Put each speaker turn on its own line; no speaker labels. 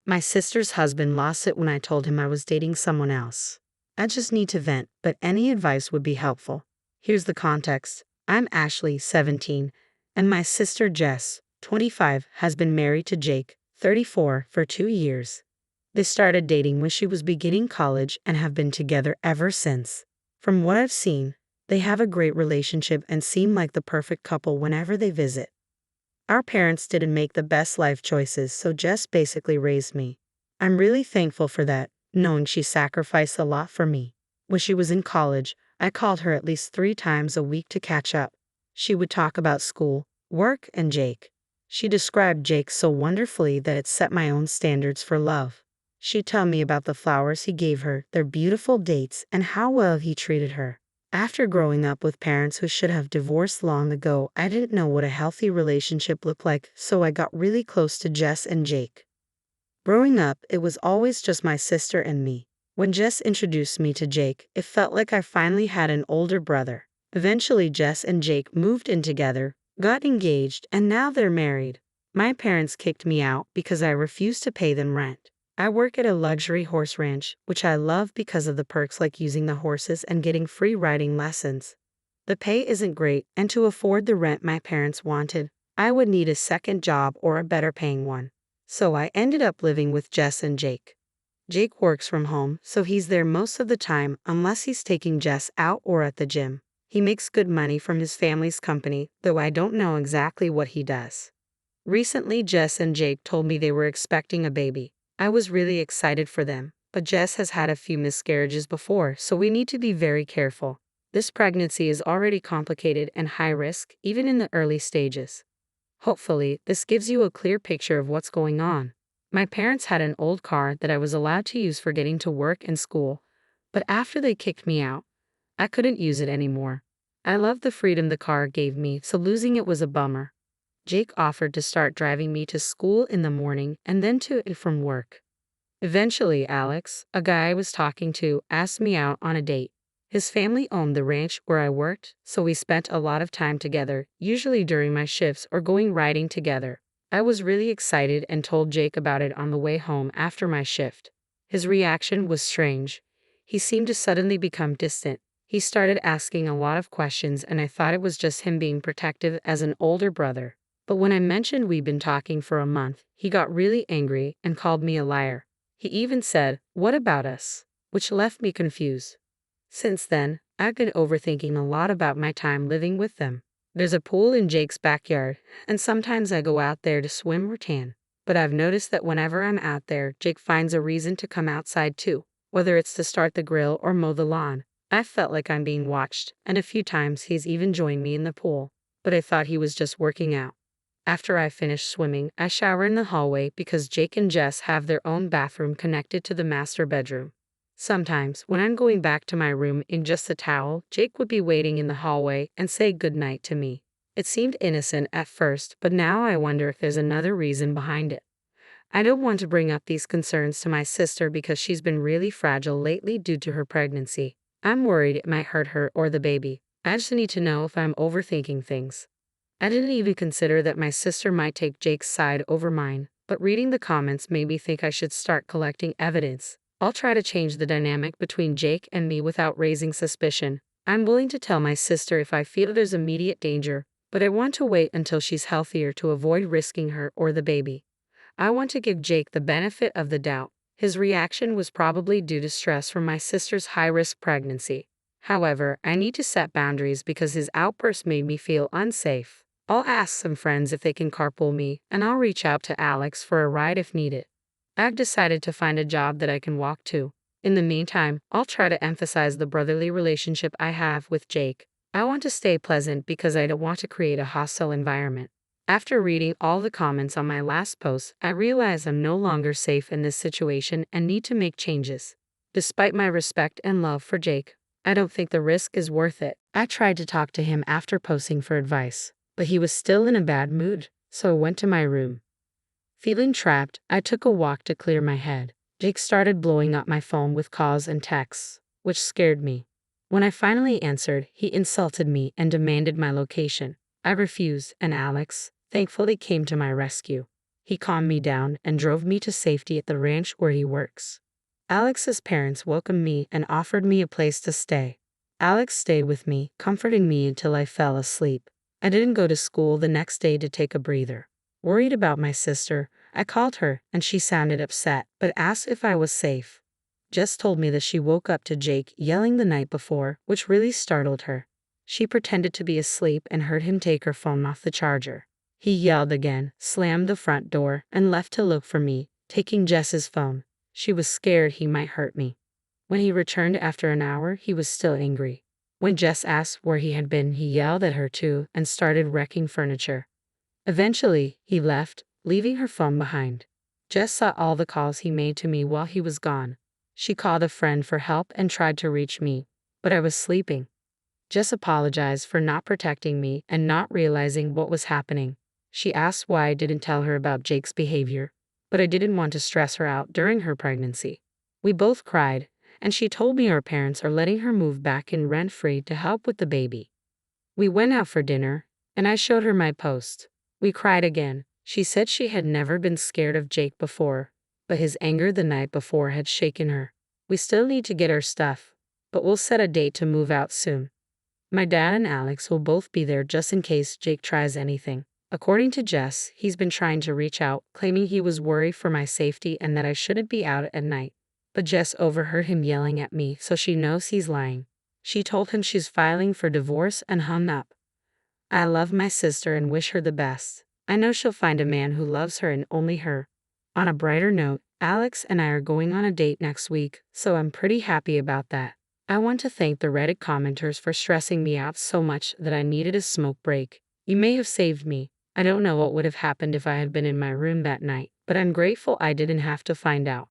My sister's husband lost it when I told him I was dating someone else. I just need to vent, but any advice would be helpful. Here's the context. I'm Ashley, 17, and my sister Jess, 25, has been married to Jake, 34, for 2 years. They started dating when she was beginning college and have been together ever since. From what I've seen, they have a great relationship and seem like the perfect couple whenever they visit. Our parents didn't make the best life choices, so Jess basically raised me. I'm really thankful for that, knowing she sacrificed a lot for me. When she was in college, I called her at least 3 times a week to catch up. She would talk about school, work, and Jake. She described Jake so wonderfully that it set my own standards for love. She'd tell me about the flowers he gave her, their beautiful dates, and how well he treated her. After growing up with parents who should have divorced long ago, I didn't know what a healthy relationship looked like, so I got really close to Jess and Jake. Growing up, it was always just my sister and me. When Jess introduced me to Jake, it felt like I finally had an older brother. Eventually, Jess and Jake moved in together, got engaged, and now they're married. My parents kicked me out because I refused to pay them rent. I work at a luxury horse ranch, which I love because of the perks like using the horses and getting free riding lessons. The pay isn't great, and to afford the rent my parents wanted, I would need a second job or a better paying one. So I ended up living with Jess and Jake. Jake works from home, so he's there most of the time unless he's taking Jess out or at the gym. He makes good money from his family's company, though I don't know exactly what he does. Recently, Jess and Jake told me they were expecting a baby. I was really excited for them, but Jess has had a few miscarriages before, so we need to be very careful. This pregnancy is already complicated and high risk, even in the early stages. Hopefully, this gives you a clear picture of what's going on. My parents had an old car that I was allowed to use for getting to work and school, but after they kicked me out, I couldn't use it anymore. I loved the freedom the car gave me, so losing it was a bummer. Jake offered to start driving me to school in the morning and then to and from work. Eventually, Alex, a guy I was talking to, asked me out on a date. His family owned the ranch where I worked, so we spent a lot of time together, usually during my shifts or going riding together. I was really excited and told Jake about it on the way home after my shift. His reaction was strange. He seemed to suddenly become distant. He started asking a lot of questions, and I thought it was just him being protective as an older brother. But when I mentioned we'd been talking for a month, he got really angry and called me a liar. He even said, "What about us?" which left me confused. Since then, I've been overthinking a lot about my time living with them. There's a pool in Jake's backyard, and sometimes I go out there to swim or tan. But I've noticed that whenever I'm out there, Jake finds a reason to come outside too, whether it's to start the grill or mow the lawn. I felt like I'm being watched, and a few times he's even joined me in the pool, but I thought he was just working out. After I finish swimming, I shower in the hallway because Jake and Jess have their own bathroom connected to the master bedroom. Sometimes, when I'm going back to my room in just a towel, Jake would be waiting in the hallway and say goodnight to me. It seemed innocent at first, but now I wonder if there's another reason behind it. I don't want to bring up these concerns to my sister because she's been really fragile lately due to her pregnancy. I'm worried it might hurt her or the baby. I just need to know if I'm overthinking things. I didn't even consider that my sister might take Jake's side over mine, but reading the comments made me think I should start collecting evidence. I'll try to change the dynamic between Jake and me without raising suspicion. I'm willing to tell my sister if I feel there's immediate danger, but I want to wait until she's healthier to avoid risking her or the baby. I want to give Jake the benefit of the doubt. His reaction was probably due to stress from my sister's high-risk pregnancy. However, I need to set boundaries because his outburst made me feel unsafe. I'll ask some friends if they can carpool me, and I'll reach out to Alex for a ride if needed. I've decided to find a job that I can walk to. In the meantime, I'll try to emphasize the brotherly relationship I have with Jake. I want to stay pleasant because I don't want to create a hostile environment. After reading all the comments on my last post, I realize I'm no longer safe in this situation and need to make changes. Despite my respect and love for Jake, I don't think the risk is worth it. I tried to talk to him after posting for advice, but he was still in a bad mood, so I went to my room. Feeling trapped, I took a walk to clear my head. Jake started blowing up my phone with calls and texts, which scared me. When I finally answered, he insulted me and demanded my location. I refused, and Alex, thankfully, came to my rescue. He calmed me down and drove me to safety at the ranch where he works. Alex's parents welcomed me and offered me a place to stay. Alex stayed with me, comforting me until I fell asleep. I didn't go to school the next day to take a breather. Worried about my sister, I called her and she sounded upset, but asked if I was safe. Jess told me that she woke up to Jake yelling the night before, which really startled her. She pretended to be asleep and heard him take her phone off the charger. He yelled again, slammed the front door, and left to look for me, taking Jess's phone. She was scared he might hurt me. When he returned after an hour, he was still angry. When Jess asked where he had been, he yelled at her too and started wrecking furniture. Eventually, he left, leaving her phone behind. Jess saw all the calls he made to me while he was gone. She called a friend for help and tried to reach me, but I was sleeping. Jess apologized for not protecting me and not realizing what was happening. She asked why I didn't tell her about Jake's behavior, but I didn't want to stress her out during her pregnancy. We both cried, and she told me her parents are letting her move back in rent-free to help with the baby. We went out for dinner, and I showed her my post. We cried again. She said she had never been scared of Jake before, but his anger the night before had shaken her. We still need to get our stuff, but we'll set a date to move out soon. My dad and Alex will both be there just in case Jake tries anything. According to Jess, he's been trying to reach out, claiming he was worried for my safety and that I shouldn't be out at night. But Jess overheard him yelling at me, so she knows he's lying. She told him she's filing for divorce and hung up. I love my sister and wish her the best. I know she'll find a man who loves her and only her. On a brighter note, Alex and I are going on a date next week, so I'm pretty happy about that. I want to thank the Reddit commenters for stressing me out so much that I needed a smoke break. You may have saved me. I don't know what would have happened if I had been in my room that night, but I'm grateful I didn't have to find out.